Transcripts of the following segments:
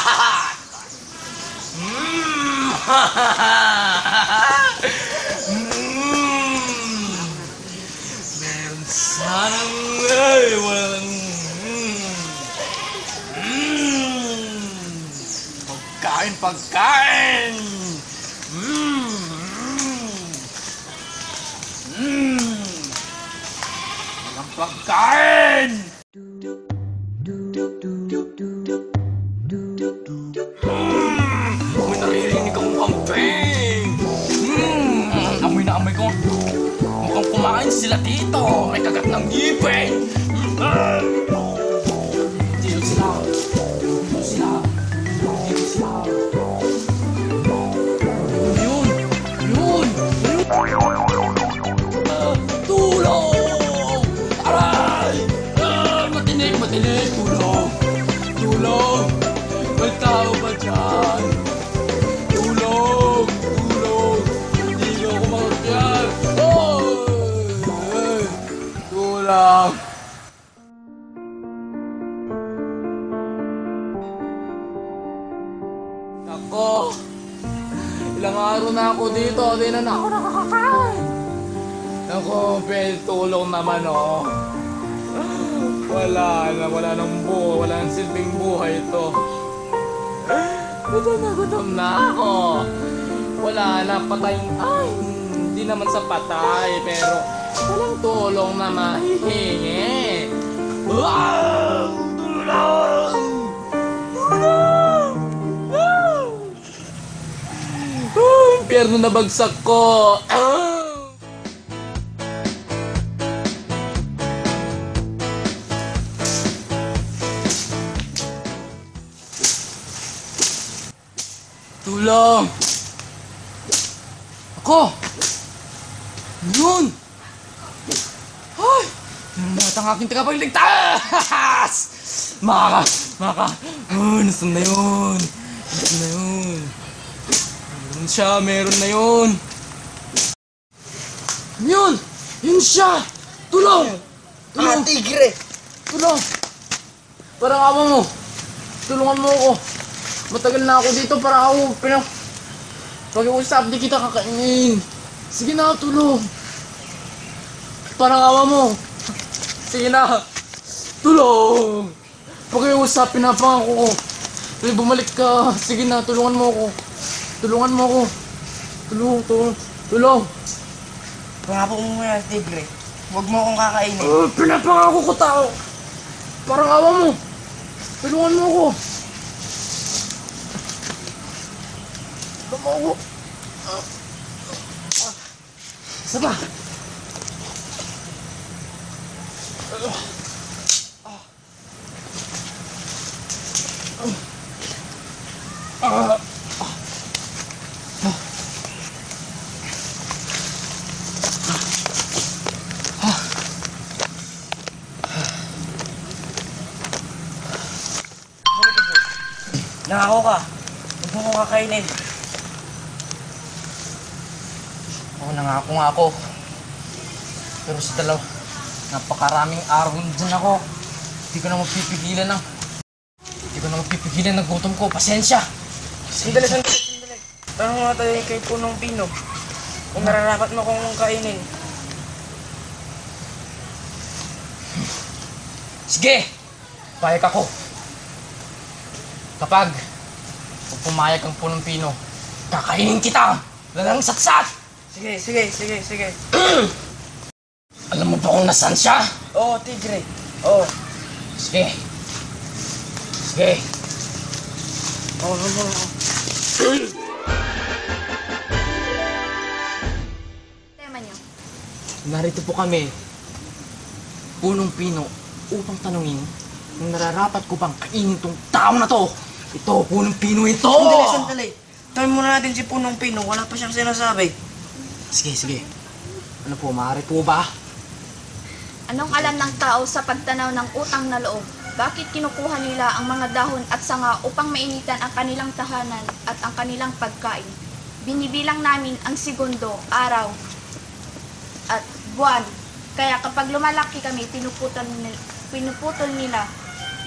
Meron sanang ay, walang pagkain. Walang pagkain. May naririnig akong kambing. Amoy na amoy ko. Mukhang kumain sila dito. May kagat ng ngipin. Dito sila. Dito sila. Dito sila. Yun. Yun. Tulong! Aray! Matinig, matinig. Tulong. Tulong. May tao ba dyan? Tulong! Tulong! Hindi ko kumakakyan! Oy! Tulong! Ako! Ilang araw na ako dito, di na ako nakakakain! Ako, pwede tulong naman oh! Wala nang buhay, wala nang silbing buhay ito. Gutom na ako. Wala na patay. Ay, hindi naman sa patay, pero walang tulong na mahihingi. Wow! Tulong! Tulong! Impyerno na bagsak ko. Tulong! Ako! Yun! Ay! Meron na ang aking tagapagligtas! Nasaan na yun? Nasaan na yun? Meron siya, meron na yun! Yun! Yun siya! Tulong! Tulong! Tigre! Tulong! Parang awa mo! Tulungan mo ako! Matagal na ako dito para ako pag-uusap, di kita kakainin. Sige na, tulong. Parang awa mo. Sige na. Tulong. Pag-uusap, pinapangako ko. Tuloy, bumalik ka. Sige na, tulungan mo ako. Tulungan mo ako. Tulong. Pangako mo yan, Tigre. Huwag mo akong kakainin. Pinapangako ko tao. Parang awa mo. Tulungan mo ako. Ako. Isa pa. Nangako ka. Huwag mo akong kakainin. Nangako nga ako. Pero sa napakaraming araw dyan ako. Hindi ko na mapipigilan ng gutom ko. Pasensya. Sandali. Tanong nga tayo kay Punong Pino. Kung nararapat mo kong kainin. Sige! Payag ako. Kapag pumayag ang Punong Pino, kakainin kita! Wala nang satsat! Sige. Alam mo ba kung nasaan siya? Oo, Tigre. Oo. Sige. Oo. Tema niyo. Narito po kami, Punong Pino, upang tanungin kung nararapat ko bang kainin tong tao na to. Ito, Punong Pino ito! Sandali. Tanong muna natin si Punong Pino. Wala pa siyang sinasabi. Sige. Ano po, maaari po ba? Anong alam ng tao sa pagtanaw ng utang na loob? Bakit kinukuha nila ang mga dahon at sanga upang mainitan ang kanilang tahanan at ang kanilang pagkain? Binibilang namin ang segundo, araw, at buwan. Kaya kapag lumalaki kami, pinuputol nila.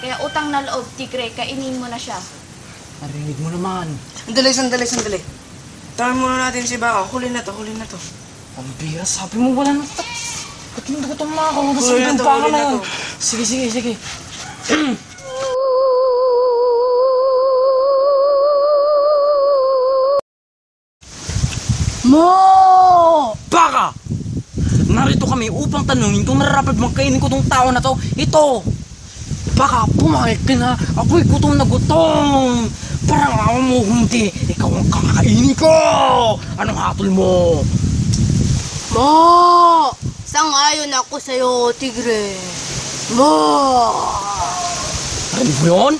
Kaya utang na loob, Tigre, kainin mo na siya. Narinig mo naman. Sandali. Tawagin muna natin si Baka. Huli na to. Pambira, sabi mo wala na ito. Ba't hindi ko ito makakahubos Huli na ng to, baka huli na na yan? to. Sige. Mo! Baka! Narito kami upang tanungin kung nararapat bang kainin ko tong tao na to. Ito! Baka pumayag ka na. Ako'y gutom na gutom. Parang ako mo hindi. Ikaw ang kakainin ko. Anong hatol mo? Mo! Sangayon ako sa'yo, tigre. Mo! Narinig mo yun?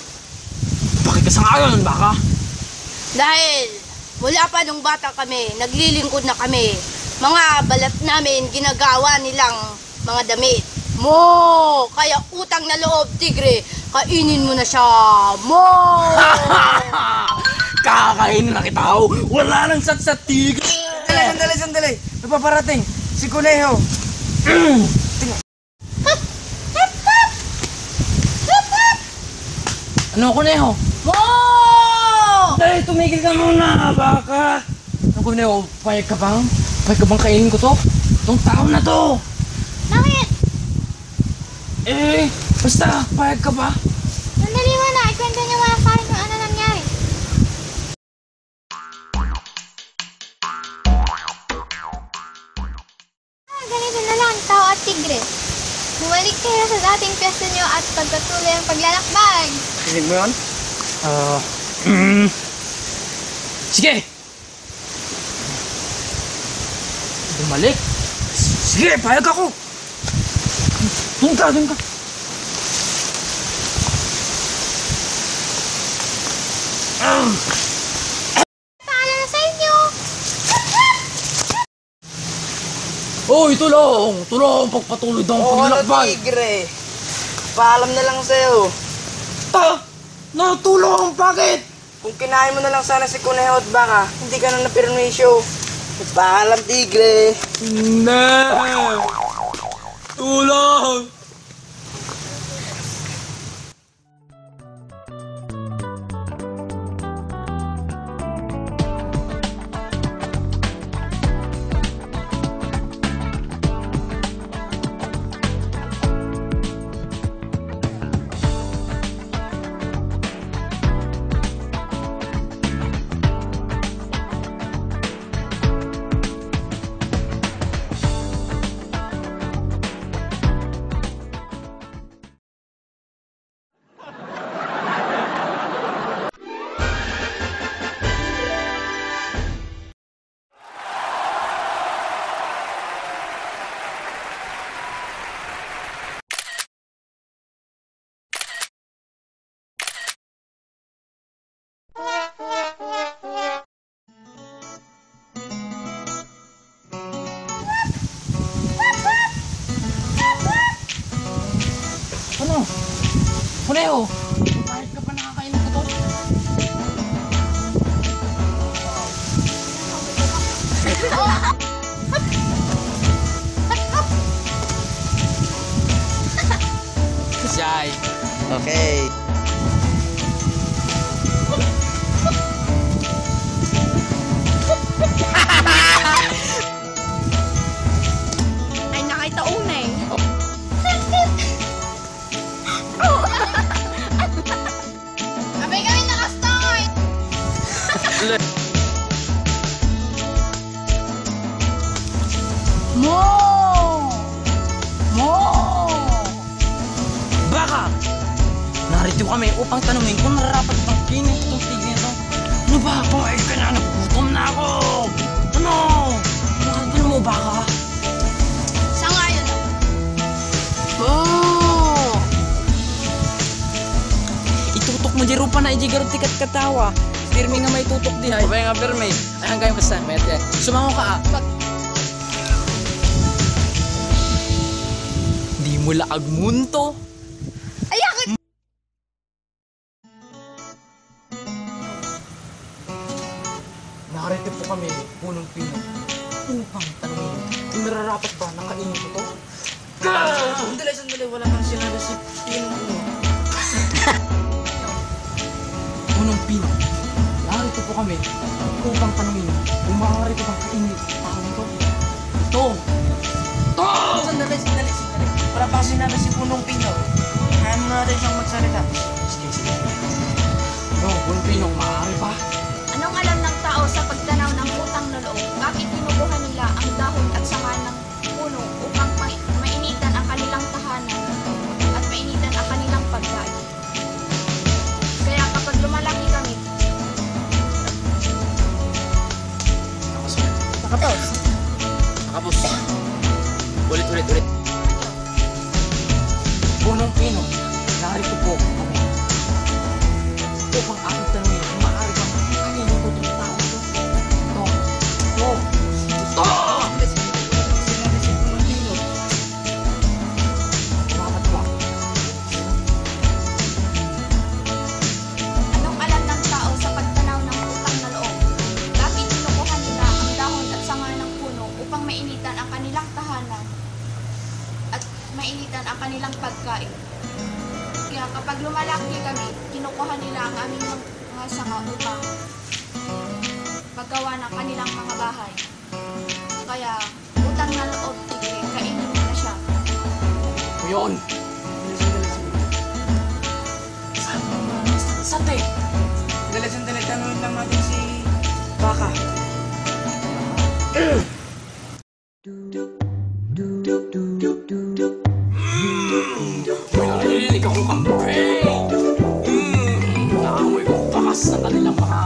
Bakit ka sangayon, baka? Dahil mula pa nung bata kami, naglilingkod na kami. Mga balat namin ginagawa nilang mga damit. Mo! Kaya utang na loob, tigre. Kainin mo na siya. Mo! Kakainin na kita. Oh. Wala nang satsat tigre. Sandali. Napaparating. Si Kuneho. Ano, Kuneho? Mo! Dahil tumigil ka muna, baka. Ano, Kuneho? Payag ka bang? Payag ka bang kainin ko to? Itong tao na to. Bakit? Basta, payag ka ba? Sandali mo na, ikwento niyo muna sa akin kung ano nangyari. Ganito na lang, tao at tigre. Bumalik kayo sa dating pwesto niyo at pagpatuloy ang paglalakbay. Rinig mo yun? Sige! Bumalik? Sige, payag ako. Doon ka. Paalam na sa inyo! Hoy, tulong! Pagpatuloy daw ang Oo, paglalakbay. tigre. Paalam na lang sa'yo. Natulong! Bakit? Kung kinain mo na lang sana si Kuneho at Baka, hindi ka na napirmisyo. Paalam, tigre. Hindi! Tulong! Ano? Kuneho! Bakit ka pa nakakainin ko to? Shy. Okay. Ay, nakita unay. Abay kami nakastart! Mo! Baka! Narito kami upang tanungin kung nararapat bang kinin itong tigre ito. Ano ba? Pumayag ka na! Nagugutom na ako! Ano? Ano mo, baka? Sangayon ako. Mo! Itutok mo di rupa na ijigaro tikat katawa. Pirmi nga may tutok di hay. Abay nga pirmi. Ay hanggang ka sa mete. Sumango ka. Di mo laag munto. Ayak! Nakarito po kami, punong pino. Upang tanongin kung nararapat ba na kainin ko to? Sandali. Wala kang sinabi si Pino. Punong pino. kami upang tanungin kung maaari ko bang kainin ang taong to. Ito! Ito! Sandali. Wala pa kasi natin si Punong Pino. Kaya mo natin siyang magsalita. Sige. No, Punong Pino, maaari ba? Anong alam ng tao sa pagtanaw ng utang na loob? Bakit kinukuha nila ang dahon at sanga ng puno upang mainitan ang kanilang tahanan at mainitan ang kanilang pagkain? Kaya kapag lumalaki kami, Nakapos. Ulit. Punong Pino, narito po kami. Upang aking tanongin kung maaari bang kainin ko itong taong to. Ito! Sinabi si Punong Pino. Bakit ba? anong alam ng tao sa pagtanaw ng utang na loob? Bakit kinukuha nila ang dahon at sanga ng puno upang mainitan ang kanilang tahanan at mainitan ang kanilang pagkain? Kaya kapag lumalaki kami, kinukuha nila ang aming mga sanga upang paggawa ng kanilang mga bahay. Kaya utang na loob, tigre, kainin mo na siya. Yun! Sate! Sandali. Tanungin lang natin si Baka. May naririnig ako kampi! Naamoy ko bakas sa kanilang mga